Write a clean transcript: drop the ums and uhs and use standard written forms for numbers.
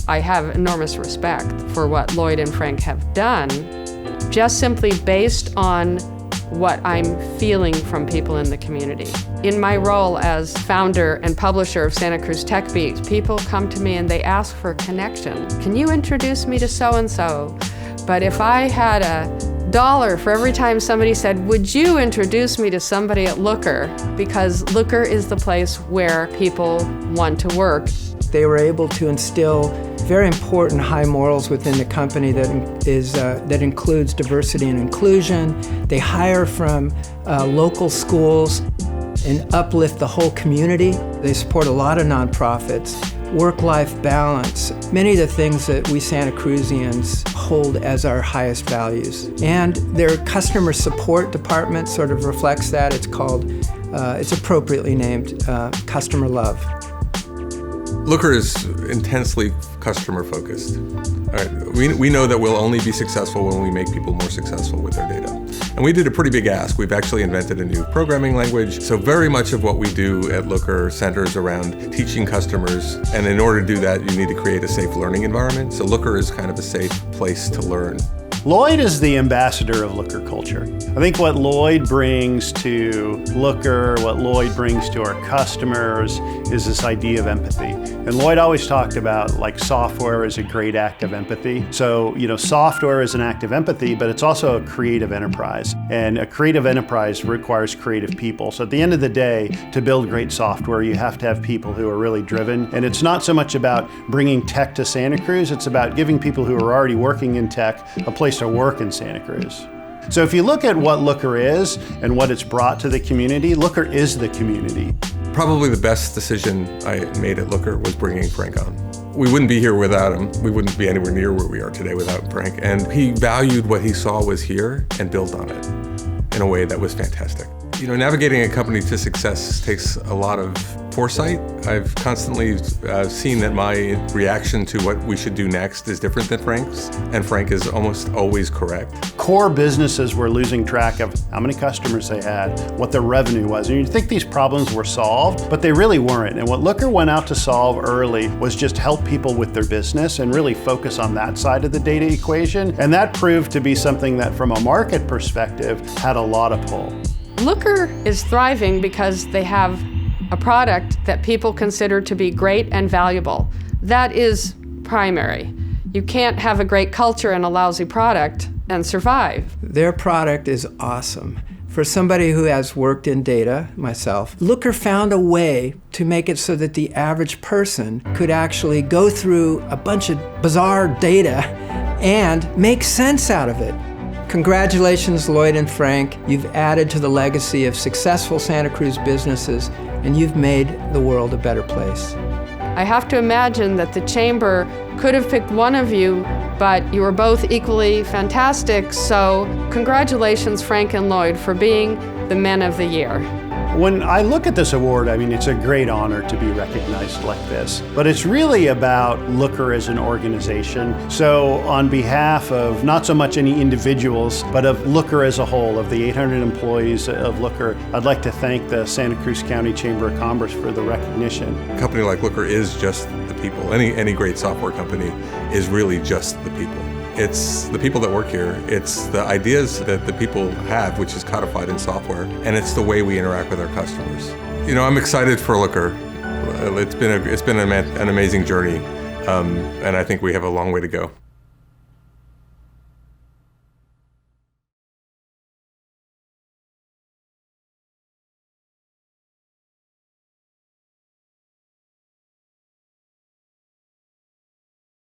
I have enormous respect for what Lloyd and Frank have done, just simply based on what I'm feeling from people in the community. In my role as founder and publisher of Santa Cruz Tech Beat, people come to me and they ask for a connection. Can you introduce me to so-and-so? But if I had $1 for every time somebody said, would you introduce me to somebody at Looker? Because Looker is the place where people want to work. They were able to instill very important high morals within the company that includes diversity and inclusion. They hire from local schools and uplift the whole community. They support a lot of nonprofits, work-life balance, many of the things that we Santa Cruzians hold as our highest values. And their customer support department sort of reflects that. It's called, it's appropriately named Customer Love. Looker is intensely customer focused. All right. We know that we'll only be successful when we make people more successful with their data. And we did a pretty big ask. We've actually invented a new programming language. So very much of what we do at Looker centers around teaching customers. And in order to do that, you need to create a safe learning environment. So Looker is kind of a safe place to learn. Lloyd is the ambassador of Looker culture. I think what Lloyd brings to Looker, what Lloyd brings to our customers is this idea of empathy. And Lloyd always talked about like software is a great act of empathy. So, software is an act of empathy, but it's also a creative enterprise. And a creative enterprise requires creative people. So at the end of the day, to build great software, you have to have people who are really driven. And it's not so much about bringing tech to Santa Cruz, it's about giving people who are already working in tech a place to work in Santa Cruz. So if you look at what Looker is and what it's brought to the community, Looker is the community. Probably the best decision I made at Looker was bringing Frank on. We wouldn't be here without him. We wouldn't be anywhere near where we are today without Frank. And he valued what he saw was here and built on it in a way that was fantastic. Navigating a company to success takes a lot of foresight. I've constantly seen that my reaction to what we should do next is different than Frank's, and Frank is almost always correct. Core businesses were losing track of how many customers they had, what their revenue was. And you'd think these problems were solved, but they really weren't. And what Looker went out to solve early was just help people with their business and really focus on that side of the data equation. And that proved to be something that from a market perspective had a lot of pull. Looker is thriving because they have a product that people consider to be great and valuable. That is primary. You can't have a great culture and a lousy product and survive. Their product is awesome. For somebody who has worked in data, myself, Looker found a way to make it so that the average person could actually go through a bunch of bizarre data and make sense out of it. Congratulations, Lloyd and Frank. You've added to the legacy of successful Santa Cruz businesses, and you've made the world a better place. I have to imagine that the chamber could have picked one of you, but you were both equally fantastic, so congratulations, Frank and Lloyd, for being the Men of the Year. When I look at this award, it's a great honor to be recognized like this, but it's really about Looker as an organization. So on behalf of not so much any individuals, but of Looker as a whole, of the 800 employees of Looker, I'd like to thank the Santa Cruz County Chamber of Commerce for the recognition. A company like Looker is just the people. Any great software company is really just the people. It's the people that work here. It's the ideas that the people have, which is codified in software, and it's the way we interact with our customers. I'm excited for Looker. It's been an amazing journey, and I think we have a long way to go.